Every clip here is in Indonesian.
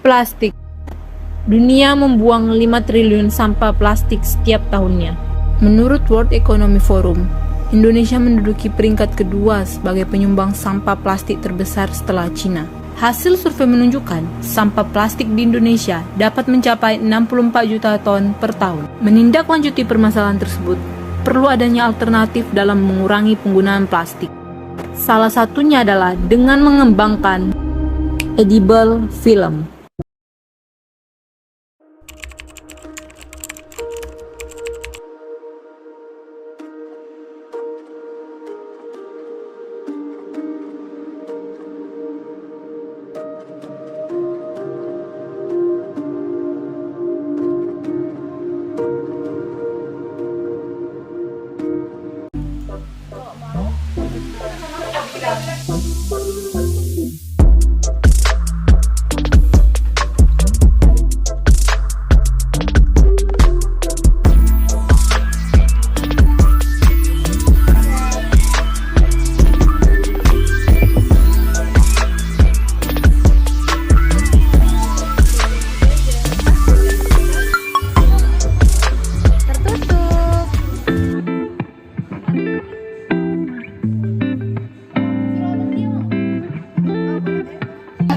Plastik. Dunia membuang 5 triliun sampah plastik setiap tahunnya. Menurut World Economic Forum, Indonesia menduduki peringkat kedua sebagai penyumbang sampah plastik terbesar setelah Cina. Hasil survei menunjukkan sampah plastik di Indonesia dapat mencapai 64 juta ton per tahun. Menindaklanjuti permasalahan tersebut, perlu adanya alternatif dalam mengurangi penggunaan plastik. Salah satunya adalah dengan mengembangkan edible film.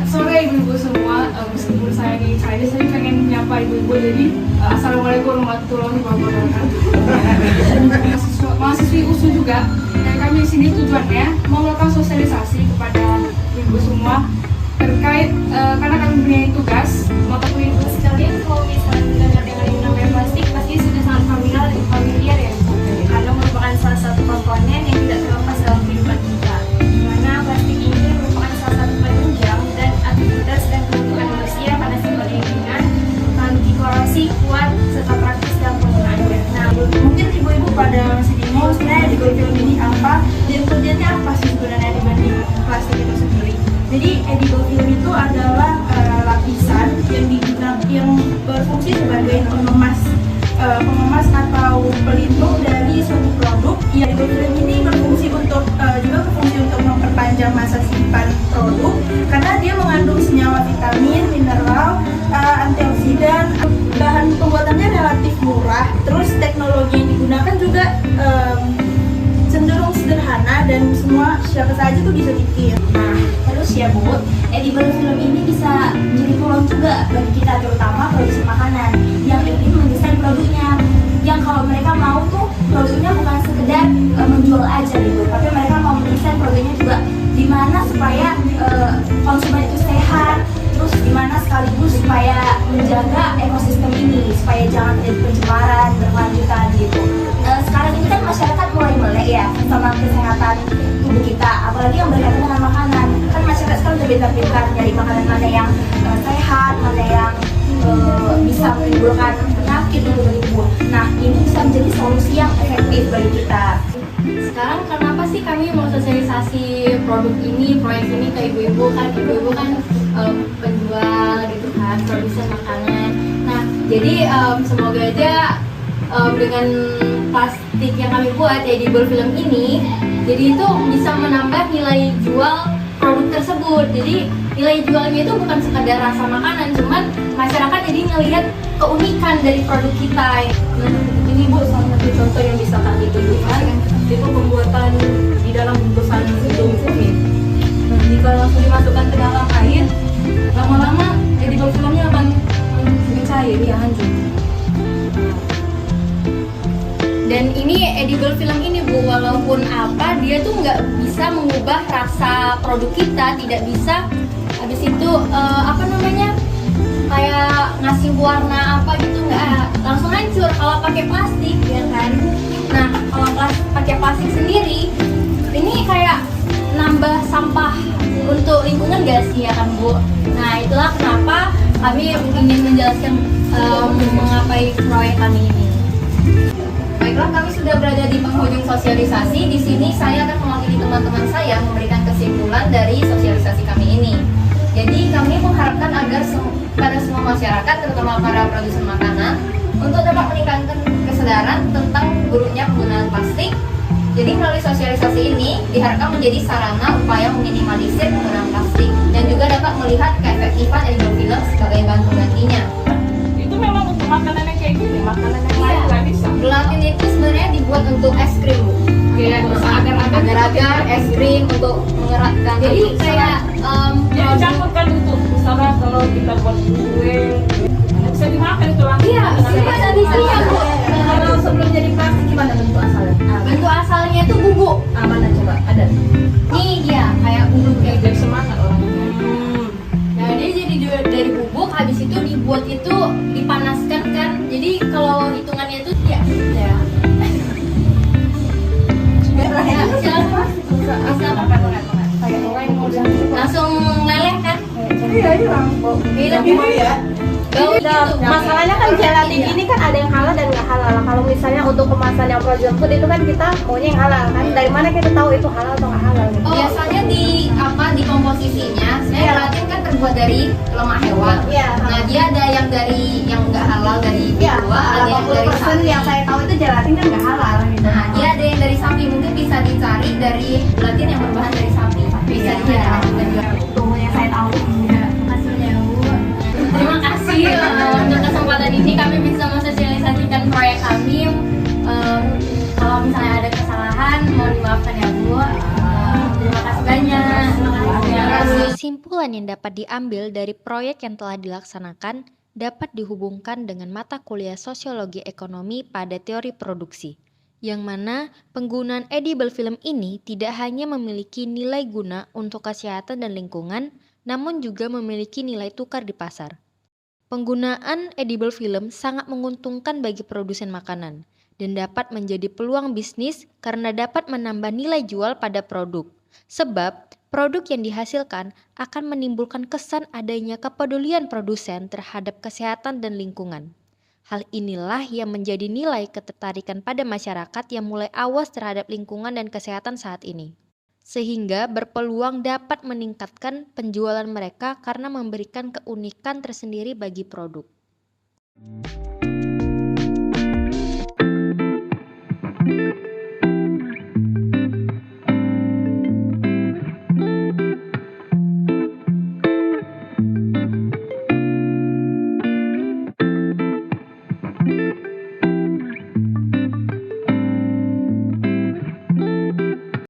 Sore ibu-ibu semua, meskipun saya di Chinese, saya pengen nyapa ibu-ibu. Jadi assalamualaikum warahmatullahi wabarakatuh. Mahasiswi USU juga, dan kami di sini tujuannya mau melakukan sosialisasi kepada ibu semua terkait karena kami punya tugas mata kuliah ibu sekalian. Kalau misalnya mendengar dengan yang namanya plastik, pasti sudah sangat familiar ya, karena merupakan salah satu komponen yang tidak terlepas dalam kehidupan kita. Dimana plastik ini merupakan salah satu penunjang dan aktivitas dan kebutuhan manusia pada sumber lingkungan, memiliki korasi kuat serta praktis dalam penggunaannya. Nah, mungkin ibu-ibu pada masih bingung sebenarnya edible film ini apa dan kerjanya apa sih sebenarnya dibanding plastik itu sendiri. Jadi edible film itu adalah lapisan yang berfungsi sebagai pengemas atau pelindung dari suatu produk. Edible film ini berfungsi untuk memperpanjang masa simpan produk karena dia mengandung senyawa vitamin, mineral, antioksidan. Bahan pembuatannya relatif murah. Terus teknologi yang digunakan juga cenderung sederhana dan siapa saja tuh bisa bikin. Nah, terus ya Bu, edible film ini bisa menjadi peluang juga bagi kita, terutama produsen makanan yang ingin mendesain produknya. Yang kalau mereka mau tuh produknya bukan sekedar menjual aja gitu, tapi mereka mau mendesain produknya juga gimana supaya konsumen itu sehat, terus gimana sekaligus supaya menjaga ekosistem ini supaya jangan terjadi pencemaran berkelanjutan gitu. Sekarang ini kan masyarakat mulai melek ya sama kesehatan tubuh kita, apalagi yang berkaitan dengan makanan. Kan masyarakat sekarang udah pintar-pintar nyari makanan mana yang sehat, mana yang bisa menimbulkan penyakit gitu bagi tubuh. Nah, ini bisa menjadi solusi yang efektif bagi kita. Sekarang kenapa sih kami mau sosialisasi proyek ini ke ibu-ibu? Kan ibu-ibu kan penjual gitu kan, produsen makanan. Nah, jadi semoga aja dengan plastik yang kami buat, edible film ini, jadi itu bisa menambah nilai jual produk tersebut. Jadi nilai jualnya itu bukan sekadar rasa makanan, cuman masyarakat jadi ngelihat keunikan dari produk kita. Nah, ini Bu, salah satu contoh yang bisa kami tunjukkan itu pembuatan di dalam bungkusan film. Nah, jika langsung dimasukkan ke dalam air, lama-lama edible filmnya akan mencair, ya hancur. Dan ini edible film ini Bu, walaupun apa, dia tuh nggak bisa mengubah rasa produk kita, tidak bisa habis itu kayak ngasih warna apa gitu, nggak langsung hancur kalau pakai plastik ya kan. Nah, kalau pakai plastik sendiri ini kayak nambah sampah untuk lingkungan gak sih ya kan Bu. Nah, itulah kenapa kami ingin menjelaskan mengapa proyek kami ini. Baiklah, kami sudah berada di penghujung sosialisasi. Di sini saya akan mewakili teman-teman saya memberikan kesimpulan dari sosialisasi kami ini. Jadi kami mengharapkan agar pada semua masyarakat, terutama para produsen makanan, untuk dapat meningkatkan kesadaran tentang buruknya penggunaan plastik Jadi melalui sosialisasi ini diharapkan menjadi sarana upaya meminimalisir penggunaan plastik dan juga dapat melihat keefektifan edible film sebagai bahan penggantinya. Itu memang untuk makanan yang kayak gini, makanan yang lain nggak bisa. Gelatin itu sebenarnya dibuat untuk es krim, Bu. Kayak Agar-agar es krim untuk mengeratkan. Jadi kayak jadi campurkan untuk misalnya kalau kita buat kue bisa dimakan itu langsung. Iya, bisa Bu. Kalau sebelum jadi plastik gimana bentuk asalnya? Bentuk asalnya itu bubuk. Mana coba? Ada. Nih dia kayak bubuk kayak Jadi semangat orangnya. Nah, dia jadi dari bubuk, habis itu dibuat itu dipanaskan kan. Jadi kalau hitungannya itu ya. Langsung meleleh kan? Iya, hilang. Hilang ya. bau gitu. Masalahnya kan gelatin ini kan ada yang halal dan nggak halal. Kalau misalnya untuk kemasan yang frozen food itu kan kita maunya yang halal kan. Dari mana kita tahu itu halal atau nggak halal? Gitu? Biasanya di komposisinya sebenarnya gelatin kan terbuat dari lemak hewan. Iya. Nah, dia ada yang dari yang nggak halal dari Iya, buah, ada yang dari 80% sapi. yang saya tahu itu gelatin kan nggak halal gitu. Nah, dia ada yang dari sapi, mungkin bisa dicari dari gelatin yang berbahan dari sapi. Bisa dicari juga. Tuh yang saya tahu. Hasilnya, Bu. Terima kasih untuk kesempatan ini kami bisa mensosialisasikan proyek kami. Kalau misalnya ada kesalahan mohon dimaafkan ya, Bu. Terima kasih banyak. Terima kasih. Kesimpulan yang dapat diambil dari proyek yang telah dilaksanakan dapat dihubungkan dengan mata kuliah Sosiologi Ekonomi pada Teori Produksi, yang mana penggunaan edible film ini tidak hanya memiliki nilai guna untuk kesehatan dan lingkungan, namun juga memiliki nilai tukar di pasar. Penggunaan edible film sangat menguntungkan bagi produsen makanan dan dapat menjadi peluang bisnis karena dapat menambah nilai jual pada produk. Sebab produk yang dihasilkan akan menimbulkan kesan adanya kepedulian produsen terhadap kesehatan dan lingkungan. Hal inilah yang menjadi nilai ketertarikan pada masyarakat yang mulai awas terhadap lingkungan dan kesehatan saat ini. Sehingga berpeluang dapat meningkatkan penjualan mereka karena memberikan keunikan tersendiri bagi produk.